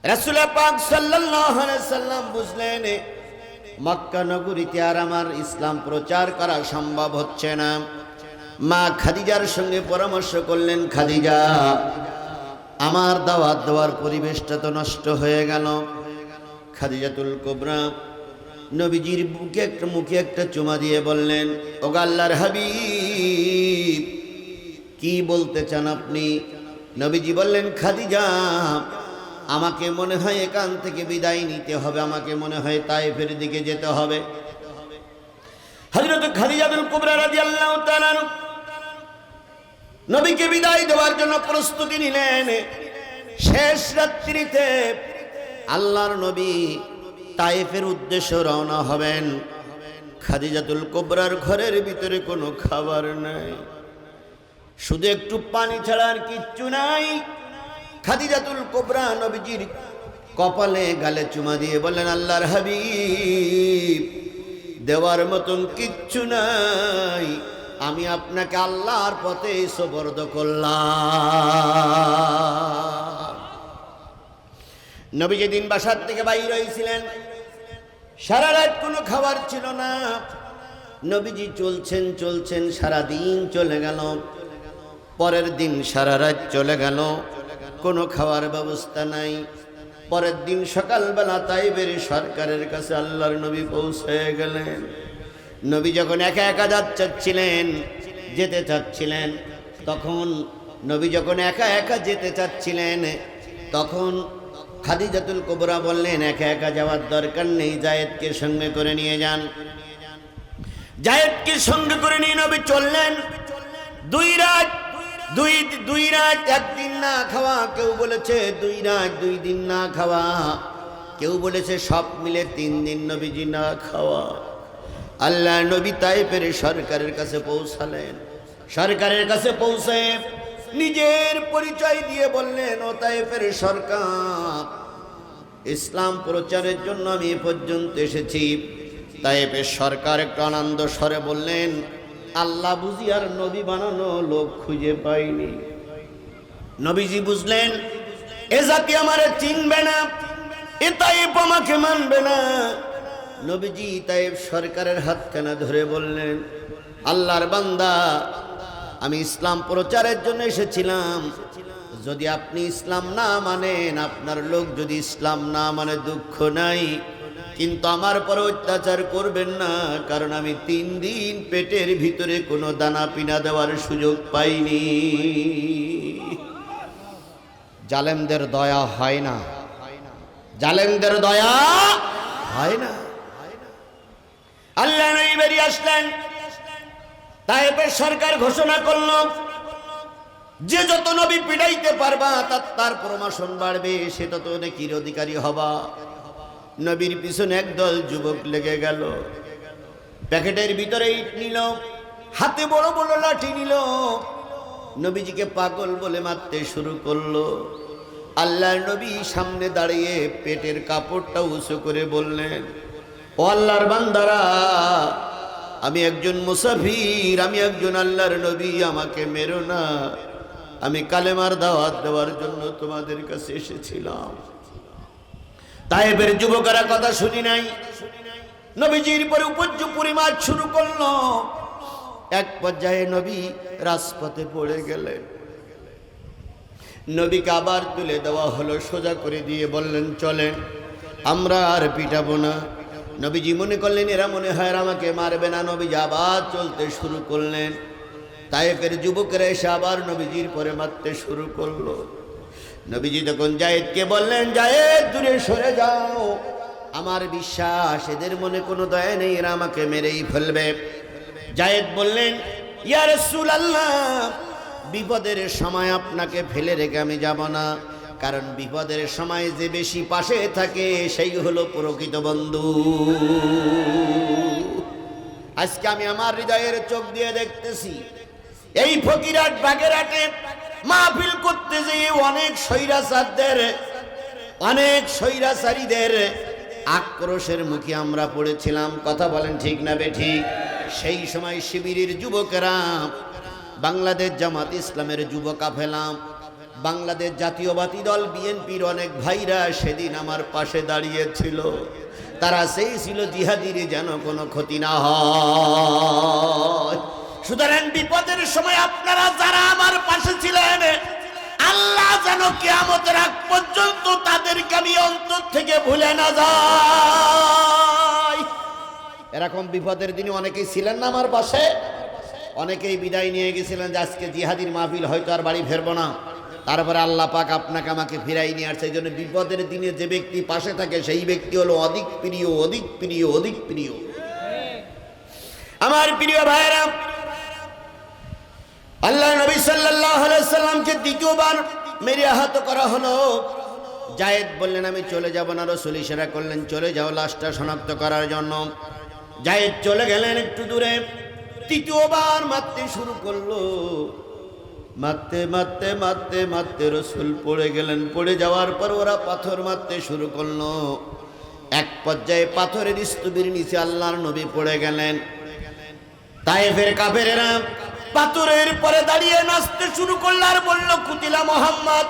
রাসূল পাক সাল্লাল্লাহু আলাইহি সাল্লাম বুঝলেন মক্কা নগরীতে আর আমার ইসলাম প্রচার করা সম্ভব হচ্ছে না। মা খাদিজার সঙ্গে পরামর্শ করলেন, খাদিজা, আমার দাওয়াত দেওয়ার পরিবেশটা তো নষ্ট হয়ে গেল। খাদিজাতুল কুবরা নবীজির মুখে একটা চুমা দিয়ে বললেন, ওগো আল্লাহর হাবিব, কি বলতে চান আপনি? নবীজি বললেন, খাদিজা, আমাকে মনে হয় এখান থেকে বিদায় নিতে হবে, আমাকে মনে হয় তায়েফের দিকে যেতে হবে। হযরত খাদিজাতুল কুবরা রাদিয়াল্লাহু তাআলা নবীকে বিদায় দেওয়ার জন্য প্রস্তুতি নিলেন। শেষ রাত্রিতে আল্লাহর নবী তায়েফের উদ্দেশ্যে রওনা হবেন। খাদিজাতুল কুবরার ঘরের ভিতরে কোনো খাবার নাই, শুধু একটু পানি ছাড়া আর কিচ্ছু নাই। খাদিজাতুল কুবরা নবীজির কপালে গালে চুমা দিয়ে বললেন, আল্লাহর হাবিব, দেওয়ার মতন কিচ্ছু নাই, আমি আপনাকে আল্লাহর পথে সুপর্দ করলাম। নবী যেদিন বাসার থেকে বাইর হয়েছিলেন, সারা রাত কোনো খাবার ছিল না। নবীজি চলছেন, সারা দিন চলে গেল। পরের দিন সারা রাত চলে গেল, কোনো খাওয়ার ব্যবস্থা নাই। পরের দিন সকালবেলা তাইফের সরকারের কাছে আল্লাহর নবী পৌঁছে গেলেন। নবী যখন একা একা যেতে চাচ্ছিলেন, তখন খাদিজাতুল কুবরা বললেন, একা একা যাওয়ার দরকার নেই, জায়েদকে সঙ্গে করে নিয়ে যান। জায়েদকে সঙ্গে করে নিয়ে নবী চললেন। দুই রাত একদিন না খাওয়া, কেউ বলেছে 2 রাত 2 দিন না খাওয়া, কেউ বলেছে সব মিলে 3 দিন নবীজি না খাওয়া। আল্লাহ নবী তায়েফের সরকারের কাছে পৌঁছালেন। সরকারের কাছে পৌঁছে নিজের পরিচয় দিয়ে বললেন, ও তায়েফের সরকার, ইসলাম প্রচারের জন্য আমি এ পর্যন্ত এসেছি। তায়েফের সরকার একটু আনন্দ স্বরে বললেন, আল্লাহ বুঝি আর নবী বানানো লোক খুঁজে পাইনি। নবীজি বুঝলেন, এ জাতি আমারে চিনবে না, এ তায়েফ আমাকে মানবে না। নবীজি তায়েফ সরকারের হাতখানা ধরে বললেন, আল্লাহর বান্দা, আমি ইসলাম প্রচারের জন্য এসেছিলাম। যদি আপনি ইসলাম না মানেন, আপনার লোক যদি ইসলাম না মানে দুঃখ নাই, কিন্তু আমার পর অত্যাচার করবেন না, কারণ আমি 3 দিন পেটের ভিতরে কোনো দানা পিনা দেওয়ার সুযোগ পাইনি। জালেমদের দয়া হয় না, জালেমদের দয়া হয় না। আল্লাহ নবী বেরিয়ে আসলেন। তায়েফের সরকার ঘোষণা করল, যে যত নবী পিটাইতে পারবা তার প্রমোশন বাড়বে, সে তত নেকির অধিকারী হবা। নবীর পিছনে একদল যুবক লেগে গেল। প্যাকেটের ভিতরে ইট নিল, হাতে বড় বড় লাঠি নিল, নবীজিকে পাগল বলে মারতে শুরু করলো। আল্লাহর নবী সামনে দাঁড়িয়ে পেটের কাপড়টা উঁচু করে বললেন, ও আল্লাহর বান্দারা, আমি একজন মুসাফির, আমি একজন আল্লাহর নবী, আমাকে মেরো না, আমি কালেমার দাওয়াত দেওয়ার জন্য তোমাদের কাছে এসেছিলাম। তায়েফের যুবকেরা কথা শুনি নাই, নবীজির পরে উপর্য পরিমাণ শুরু করলো। এক পর্যায়ে নবী রাজপথে পড়ে গেলেন। নবীকে আবার তুলে দেওয়া হলো, সোজা করে দিয়ে বললেন, চলেন, আমরা আর পিটাবো না। নবীজি মনে করলেন এরা মনে হয় আমাকে মারবে না। নবীজি আবার চলতে শুরু করলেন। তায়েফের যুবকেরা এসে আবার নবীজির পরে মারতে শুরু করলো। নবীজি তখন জায়েদকে বললেন, জায়েদ, দূরে সরে যাও, আমার বিশ্বাস এদের মনে কোনো দয়া নেই, এরা আমাকে মেরেই ফেলবে। জায়েদ বললেন, ইয়া রাসূলুল্লাহ, বিপদের সময় আপনাকে ফেলে রেখে আমি যাব না, কারণ বিপদের সময় যে বেশি পাশে থাকে সেই হলো প্রকৃত বন্ধু। আজকে আমি আমার হৃদয়ের চোখ দিয়ে দেখতেছি, এই ফকিরহাট বাগেরহাটে মাহফিল করতে যেয়ে অনেক স্বৈরাচারীদের আক্রোশের মুখে আমরা পড়েছিলাম। কথা বলেন ঠিক না বেঠিক? সেই সময় শিবিরের যুবকেরা, বাংলাদেশ জামাত ইসলামের যুব কাফেলা বাংলাদেশ জাতীয়বাদী দল বিএনপির অনেক ভাইরা সেদিন আমার পাশে দাঁড়িয়েছিল। তারা সেই ছিল জিহাদির যেন কোনো ক্ষতি না হয়। সুতরাং বিপদের সময় আপনারা যারা আমার পাশে ছিলেন, আল্লাহ যেন কিয়ামতের আগ পর্যন্ত তাদেরকে আমি অন্তর থেকে ভুলে না যাই। এরকম বিপদের দিনে অনেকেই ছিলেন না আমার পাশে, অনেকেই বিদায় নিয়ে গেছিলেন যে আজকে জিহাদির মাহফিল হয়তো আর বাড়ি ফিরবো না। তারপরে আল্লাহ পাক আপনাকে আমাকে ফিরাই নিয়ে আসছে। এই জন্য বিপদের দিনে যে ব্যক্তি পাশে থাকে সেই ব্যক্তি হলো অধিক প্রিয়, অধিক প্রিয়, অধিক প্রিয়। আমার প্রিয় ভাইরা, আল্লাহ নবী সাল্লাল্লাহু আলাইহি সাল্লামকে দ্বিতীয়বার মেরে আহত করা হলো। জায়েদ বললেন আমি চলে যাব না, রাসূল ইশারা করলেন চলে যাও লাশটা শনাক্ত করার জন্য। জায়েদ চলে গেলেন একটু দূরে, তৃতীয়বার মারতে শুরু করলো। মারতে মারতে মারতে মারতে রাসূল পড়ে গেলেন। পড়ে যাওয়ার পর ওরা পাথর মারতে শুরু করলো। এক পর্যায়ে পাথরের স্তূপের নিচে আল্লাহর নবী পড়ে গেলেন। তায়েফের কাফেরেরা পাথরের পরে দাঁড়িয়ে নাচতে শুরু করল আর বলল কুতিলা মুহাম্মদ,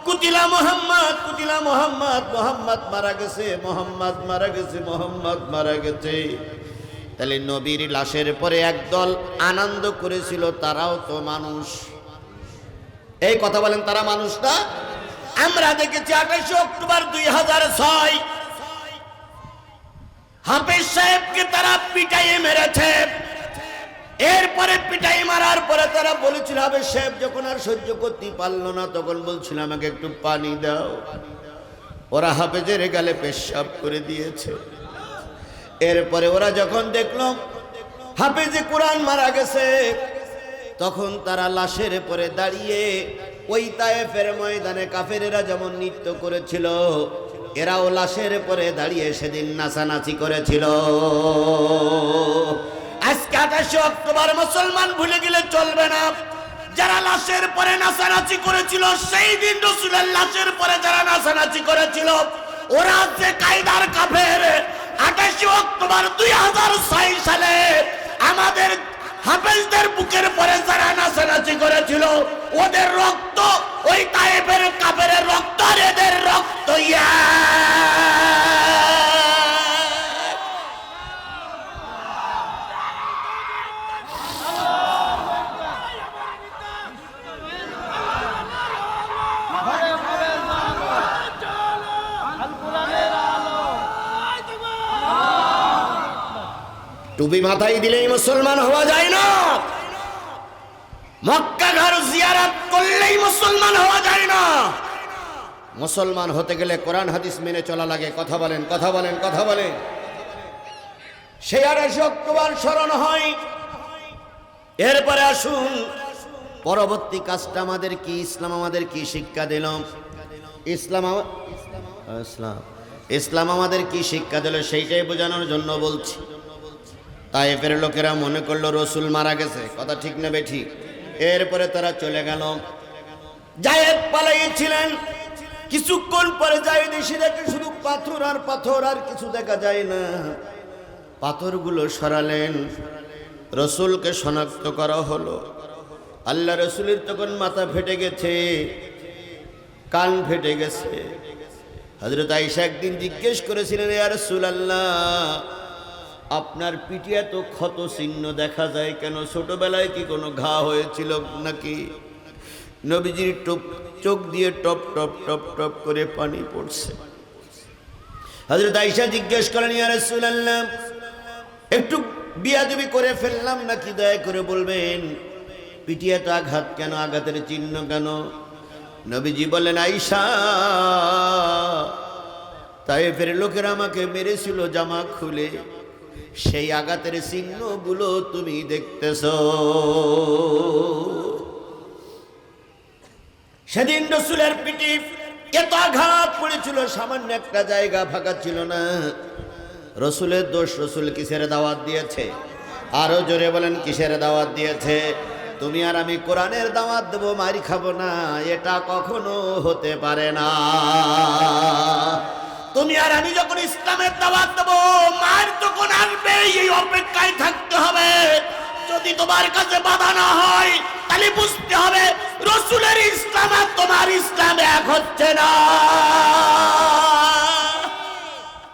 কুতিলা মুহাম্মদ, কুতিলা মুহাম্মদ, মুহাম্মদ মারা গেছে, মুহাম্মদ মারা গেছে, মুহাম্মদ মারা গেছে। তাহলে নবীর লাশের পরে একদল আনন্দ করেছিল, তারাও তো মানুষ। এই কথা বলেন, তারা মানুষ না? আমরা দেখেছি 28 অক্টোবর 2006 হাফেজ সাহেবকে তারা পিটাইয়ে মেরেছে। এরপরে পিটাই মারার পরে তারা বলেছিল, হাফেজ সাহেব যখন আর সহ্য করতে পারলো না তখন বলছিল আমাকে একটু পানি দাও। ওরা হাফেজের গালে পেশাব করে দিয়েছে। এরপরে ওরা যখন দেখলো হাফেজে কোরআন মারা গেছে, তখন তারা লাশের পরে দাঁড়িয়ে ওই তায়েফের ময়দানে কাফেরেরা যেমন নৃত্য করেছিল, এরাও লাশের পরে দাঁড়িয়ে সেদিন নাচানাচি করেছিল। আজকে 28 অক্টোবর মুসলমান ভুলে গেলে চলবে না। যারা লাশের পরে নাচানাচি করেছিল, সেই দিন রাসূলের লাশের পরে যারা নাচানাচি করেছিল, ওরা যে কায়দার কাফের। 28 অক্টোবর 2006 সালে আমাদের হাফেজদের বুকের পরে যারা নাচানাচি করেছিল, ওদের রক্ত ওই তায়েফের কাফের রক্ত আর এদের রক্ত টুপি মাথায় দিলেই মুসলমান হওয়া যায় না, মক্কা ঘর জিয়ারত করলেই মুসলমান হওয়া যায় না। মুসলমান হতে গেলে কোরআন হাদিস মেনে চলা লাগে। কথা বলেন, কথা বলেন, কথা বলেন। সেই 28 অক্টোবর স্মরণ হয়। এরপরে আসুন পরবর্তী কাজটা আমাদের কি, ইসলাম আমাদের কি শিক্ষা দিল। ইসলাম আমাদের কি শিক্ষা দিল সেইটাই বোঝানোর জন্য বলছি। তায়েফের লোকেরা মনে করলো রাসূল মারা গেছে, কথা ঠিক না বেঠিক? এরপরে তারা চলে গেল। জায়েদ পালাইছিলেন। কিছুক্ষণ পরে জায়েদ এসে দেখে শুধু পাথর আর পাথর, আর কিছু দেখা যায় না। পাথরগুলো সরালেন, রাসূলকে শনাক্ত করা হলো। আল্লাহ রাসূলের তখন মাথা ফেটে গেছে, কান ফেটে গেছে। হযরত আয়েশা একদিন জিজ্ঞেস করেছিলেন, ইয়া রাসূলুল্লাহ আপনার পিঠে এত ক্ষত চিহ্ন দেখা যায় কেন? ছোটবেলায় কি কোনো ঘা হয়েছিল নাকি? নবীজির চোখ দিয়ে টপ টপ টপ টপ করে পানি পড়ছে। হযরত আয়েশা জিজ্ঞেস করেন, ইয়া রাসূলুল্লাহ একটু বিয়াদবি করে ফেললাম নাকি, দয়া করে বলবেন পিঠে এত আঘাত কেন, আঘাতের চিহ্ন কেন? নবীজি বললেন, আয়েশা তায়েফের লোকেরা আমাকে মেরেছিল জামা খুলে, সেই আঘাতের চিহ্নগুলো তুমি দেখতেছ। সেদিন রাসূলের পিঠে এত আঘাত পড়েছিল, সামান্য একটা জায়গা ফাঁকা ছিল না। রাসূলের দোষ, রাসূল কিসের দাওয়াত দিয়েছে? আরো জোরে বলেন, কিসের দাওয়াত দিয়েছে? তুমি আর আমি কোরআনের দাওয়াত দেবো, মারি খাবো না, এটা কখনো হতে পারে না। তুমি আর আমি যখন ইসলামের দাওয়াত দেবো, মার তখন আসবে, এই অপেক্ষায় থাকতে হবে। যদি তোমার কাছে বাধা না হয় তাহলে বুঝতে হবে রসুলের ইসলাম আর তোমার ইসলাম এক হচ্ছে না।